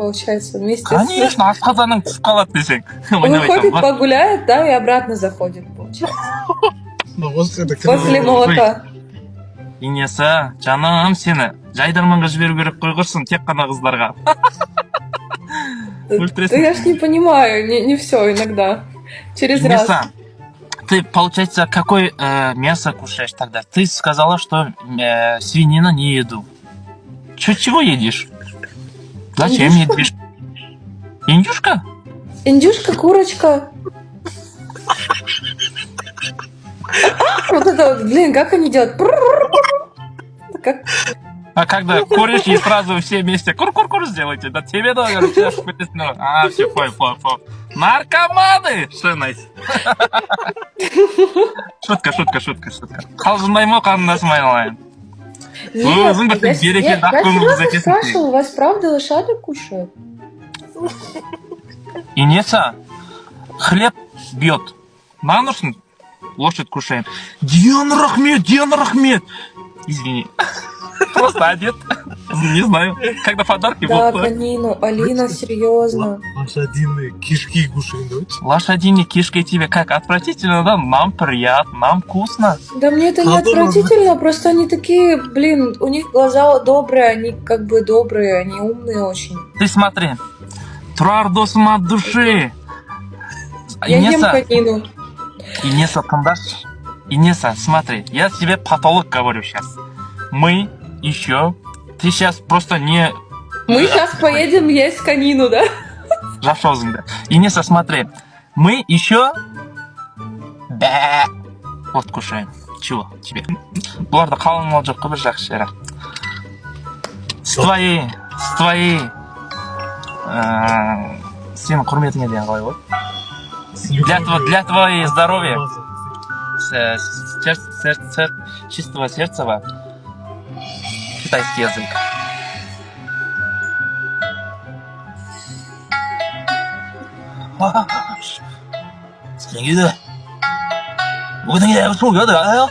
получается, вместе Конечно, асқазаның түсіп қалады десең. Выходит, погуляет, да, и обратно заходит, получается. После молока. Инеса, жаным сені жайдарманға жіберу керек қой құрсын, тек қана қыздарға. Да я ж не понимаю, не все иногда. Через раз. Инеса, ты, получается, какое мясо кушаешь тогда? Ты сказала, что свинина не еду. Чего едишь? Зачем едишь? Индюшка? Индюшка, курочка. Вот это вот, блин, как они делают? Как... А когда куришь и сразу все вместе кур-кур-кур сделайте, да тебе доверю, все, фой. Наркоманы! Что найс? Шутка. Қалжыңдай ма, қарындасым айналайын? Я спрашиваю, у вас правда лошадок кушают? Инеса, хлеб бьет. На нужно лошадь кушаем. Диана Рахмет! Извини. Просто одет. Не знаю. Когда подарки да, будут. конину. Алина, серьезно. Лошадиные кишки кушают. Лошадиные кишки тебе как? Отвратительно, да? Нам приятно, нам вкусно. Да мне это не отвратительно, просто они такие, блин, у них глаза добрые, они как бы добрые, они умные очень. Ты смотри. Тұрар досым от души. Я ем конину. Инеса, тыңдашы. Инеса, смотри, я тебе патолог говорю сейчас. Мы еще... Ты сейчас просто не... Мы сейчас поедем есть конину, да? Жашозыңды. Инеса, смотри. Мы еще... Бә. Вот кушаем. Чего тебе? Бұларда қалың мал жоқ қой, бір жақсы жері. С твоей... Сенің құрметіңе деген қалай ғой? Для твоей здоровья. Чистого сердца. Китайский язык. Стригида. Вот они я что да?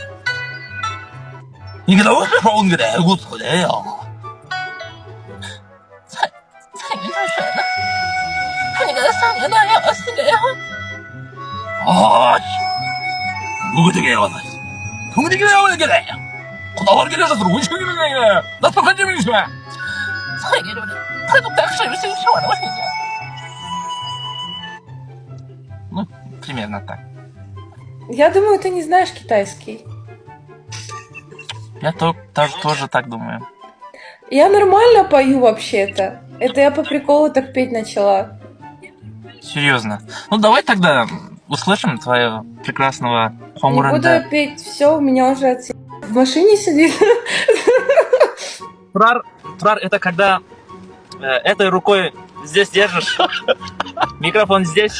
이게 너무 좋은 거래. 고소해요. 누구에게 와서 동지에게 와서 그래. 고다워게 해서 우시기는 거야. 나 똑같은 점이 있어. 사이게로 탈북 также все вообще. Ну, примерно так. Я думаю, ты не знаешь китайский. Я тоже так думаю. Я нормально пою вообще-то. Это я по приколу так петь начала. Серьезно. Ну давай тогда услышим твоего прекрасного хомуренда. Не буду петь, все, у меня уже в машине сидит. Турар, это когда этой рукой здесь держишь, микрофон здесь.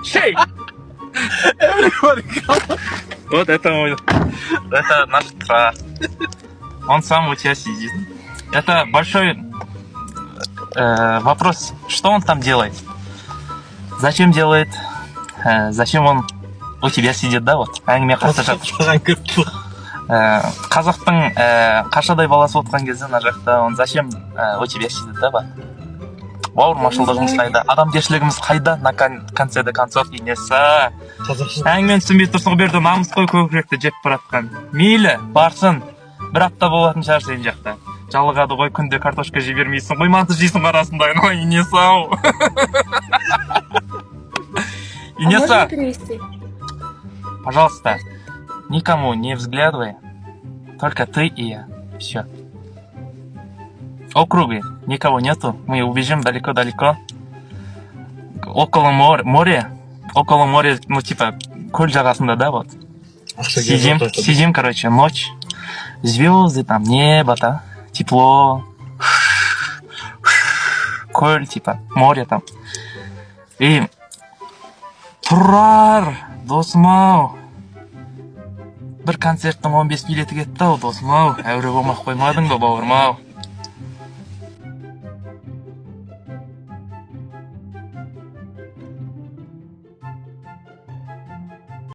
Шей! Вот это наш Турар. Он сам у тебя сидит. Это большой вопрос, что он там делает? Зачем делает? Зачем он у тебя сидит, да, вот? Әңгіме қатты жатыр. Қазақтың қашадай баласы отқан кезде мына жақта, он зачем у тебя сидит, да, ба? Бауырмашылдығымыз қайда? Адамгершілігіміз қайда? На конце де концов, Инеса. Әңгімен түсінбей тұрсың, берді намыс қой көкіректі жеп баратқан. Мейлі, барсын. Бір апта болатын шығар сен жақта. Жалығады ғой, күнде картошка жей бермейсің ғой, манты жейсің арасында. Инеса-ау. Инеса, пожалуйста, никому не взглядывай, только ты и я. Все. Округи никого нету, мы убежим далеко-далеко. Около моря, ну типа, көл жағасында, да, вот. Сидим, короче, ночь, звезды, там, небо, да, тепло, көл, типа, море там. И Турар, досым-ау. Бір концерттің 15 билеті кетті-ау, досым-ау. Әуре болмақ қоймадың ба, бауырым-ау.